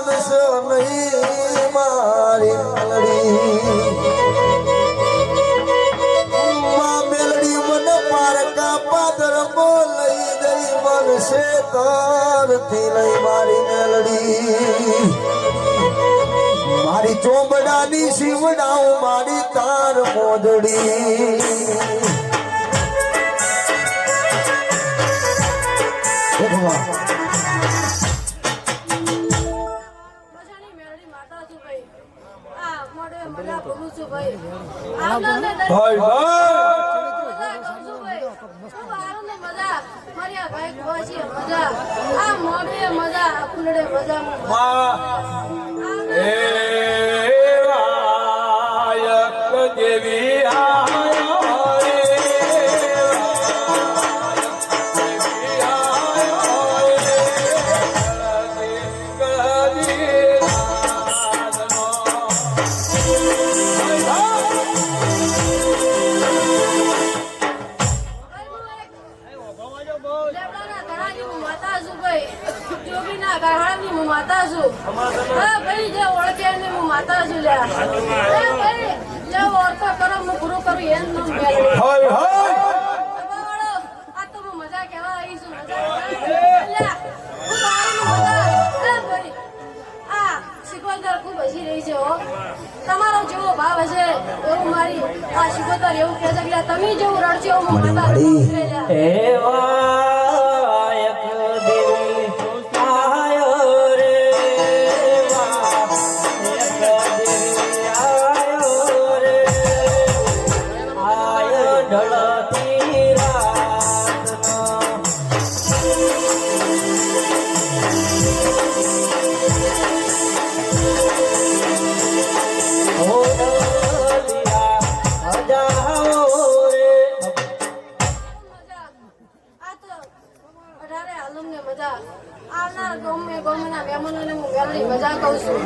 માનસ નહીં મારી મેલડી મને પારકા પાદર લઈ જઈ મનશે તારથી નહીં મારી મેલડી મારી ચોબડાની શિવડાઉ મારી તાર મોદડી માતા છું ભાઈ જે ઓળખે ને હું માતા છું લ્યા ભાઈ જે ઓળખો કરો હું પૂરું કરું એમ ન આ તો હું મજા કહેવા આવી છું આ શિકોતર ખૂબ હસી રહી છે હો તમારો જેવો ભાવ હશે એવું મારી આ શિકોતર એવું કહે છે કે તમે જેવું રડશો હું માતા મજા કહું છું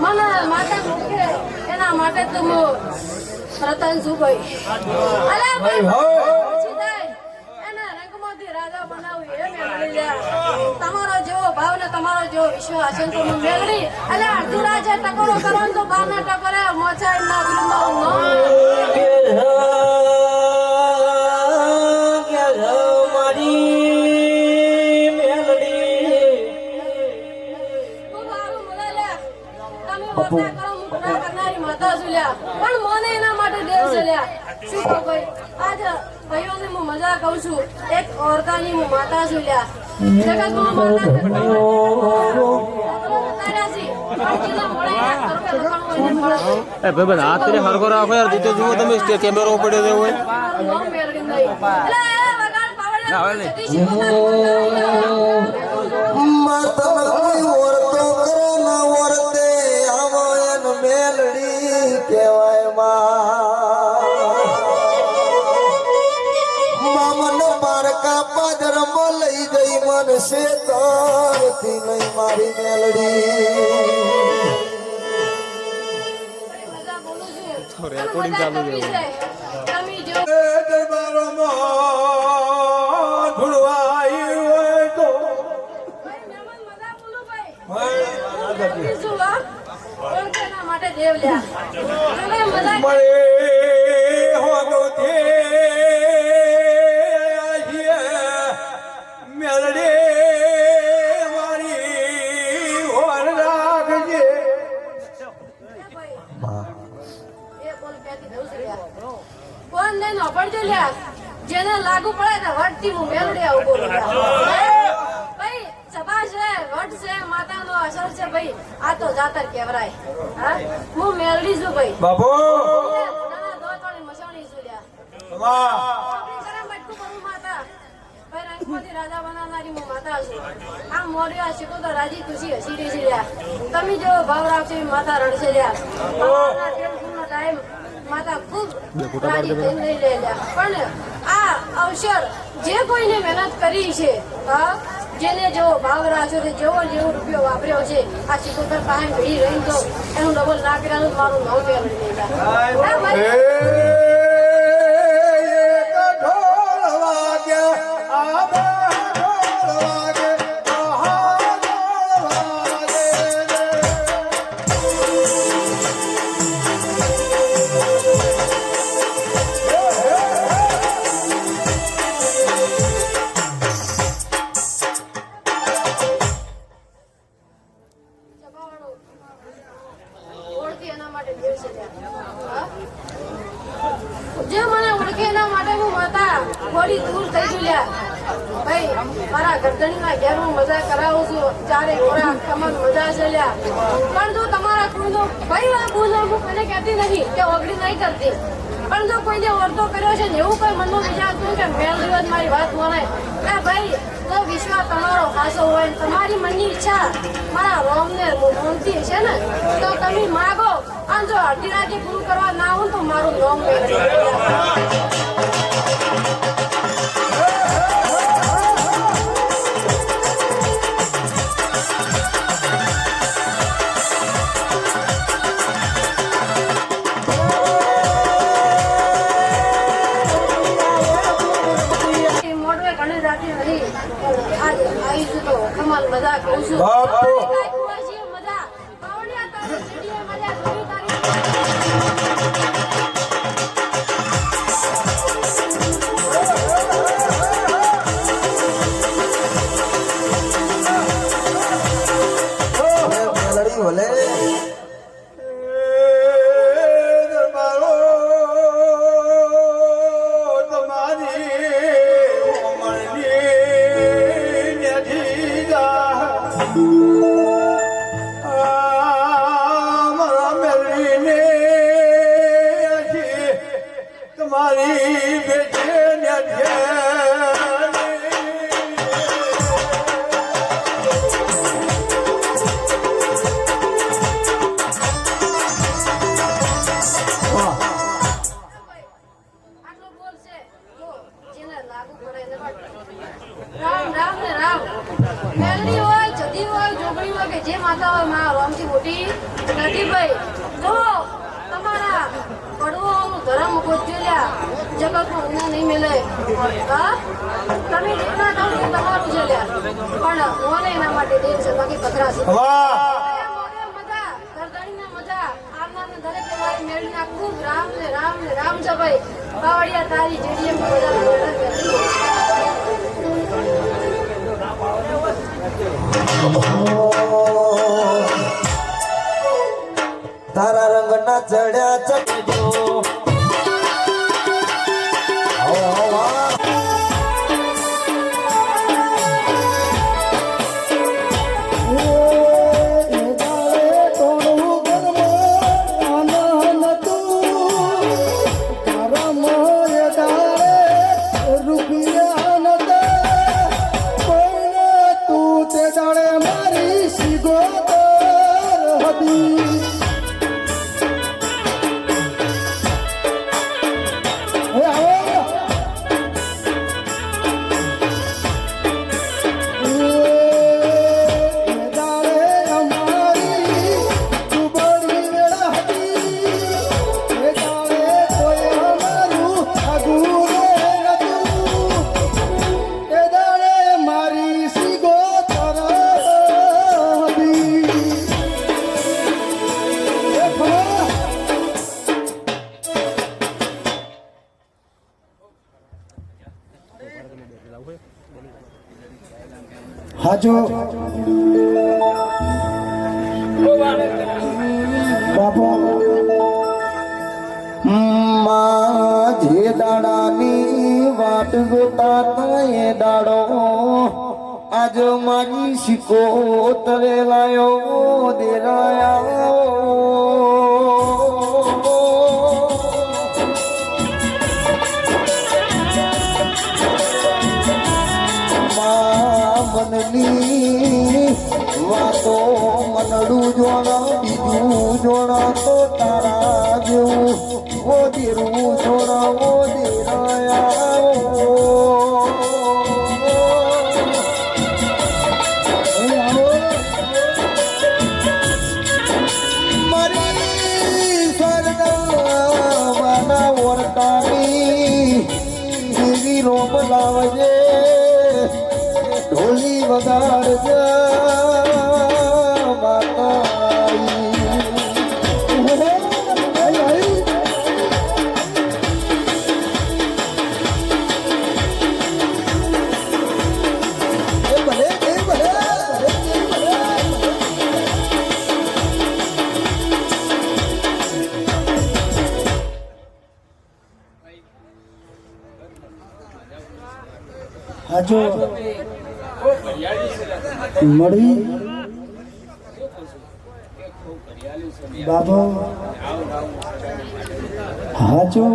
મને માતા મૂકે એના માટે તો હું રતન છું ભાઈ એના રંગમાંથી રાજા બનાવું એ મેળવી તમારો જેવો ભાવ ને તમારો જેવો વિશ્વાસ હશે તો હું મેળવી એટલે અડધું રાજા ટકોરો કરો ને તો બાર ના ટકોરે મોચા ના પણ મને એના માટે દેવ છે લ્યા શું કહું ભાઈ આજે ભાઈઓને હું મજા કહું છું એક ઓરતાની હું માતા છું લ્યા જગતમાં માતા ભાઈ હાથ કરીને હરકો રાખો યાર જીતો જુઓ તમે કેમેરો પડ્યો હોય કહેવાય મામન પારકા પાદર લઈ ગઈ મનશે તારથી નહીં મારી મેલડી રેકોર્ડિંગ ચાલુ છે માટે દેવ લ્યા મેલડે મારી હોર રાખજે કોણ ને નોપડજો લ્યા જેને લાગુ પડે ને વટથી હું મેલડી આવું બોલું ભાઈ સભા છે વટ છે માતાનો અસર છે ભાઈ આ તો જાતર કેવરાય હા હું મેલડી છું ભાઈ બાપુ મસાણી છું લ્યા રાજા બનાવનારી હું માતા છું આ મોર્યા શીખો તો રાજી ખુશી હસી રહી છે લ્યા તમે જેવો ભાવ રાખશો એ માતા રડશે લ્યા ટાઈમ માતા ખૂબ રાજી થઈને લઈ લે લ્યા પણ આ અવસર જે કોઈને મહેનત કરી છે જેને જેવો ભાવ રાખ્યો છે જેવો જેવો રૂપિયો વાપર્યો છે આ શીખોતર પાસે ઘડી રહી તો એનું ડબલ ના કર્યાનું મારું નવ મેળવી લેલા થોડી દૂર થઈ ગયું લ્યા ભાઈ મારા ગરદણીના ઘેર હું મજા કરાવું છું ચારે ઘોડા કમર મજા છે લ્યા પણ જો તમારા કોઈનો ભાઈ આ બોલો હું કોઈને કહેતી નહીં કે ઓગળી નહીં કરતી પણ જો કોઈને વર્તો કર્યો છે ને એવું કોઈ મનમાં વિચારતું કે મેળ દિવસ મારી વાત માને ના ભાઈ જો વિશ્વાસ તમારો ખાસો હોય ને તમારી મનની ઈચ્છા મારા રોમને મોનથી છે ને તો તમે માગો અને જો અડધી રાતે પૂરું કરવા ના હોય તો મારું રોમ કમાલ મજા કહું છું મજા પાવડિયા તારી સીડીએ મજા જોઈ તારી મેલડી ભલે તમારી બેટે આટલો બોલશે જો જેને લાગુ પડે એને રામ રામ ને રામ મેલડી હોય જદી હોય જોગણી હોય કે જે માતા હોય માં રામથી મોટી નથી ભાઈ જો તમારા પડવાનું ધર્મ ગોચ્યું જગતમાં ઉના નહીં મિલે હા તમે જેટલા થાવ તે તમારું છે લ્યા પણ મોને એના માટે દેવ છે બાકી પથરા છે મજા ગરદણીના મજા આવનારને દરેક મારી મેળવીના ખૂબ રામ ને રામ ને રામ છે ભાઈ બાવળિયા તારી જેડીએમ તારા રંગના ચડ્યા ચડજો હાજો બાપા જે દાડાની વાટ જોતા તા એ દાડો આજ મારી શીકો તરે લાયો દેરાયા મનની વાતો મનડું જોડા બીજું જોડા તો તારા જેવું ઓ દેરું જોડા ઓ મારી સ્વર્ગવાના વર્તાની દેવી રોમ લાવજે ઢોલી વગાડજે હાજો મળી બાબો હાજો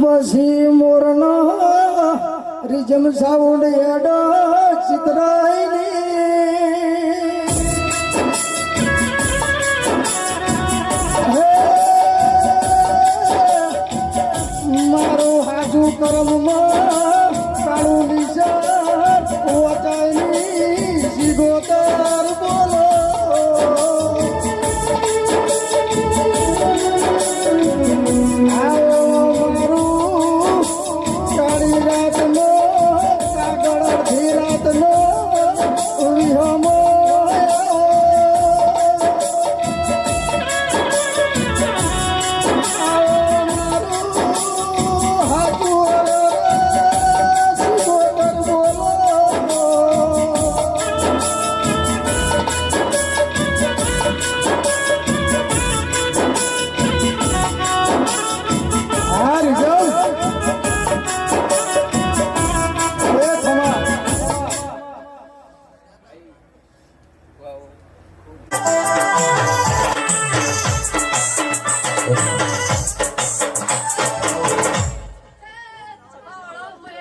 બસી મોરના રીજમ સાઉન્ડ એડા ચિતરાઈ મારો હાજુ કરમમાં કાળું નિશાન વચાઈની સીધો તાર બોલો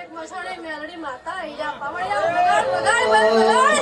એક મસાણી મેલડી માતા આઈ જા પાવડિયા વગાડ વગાડ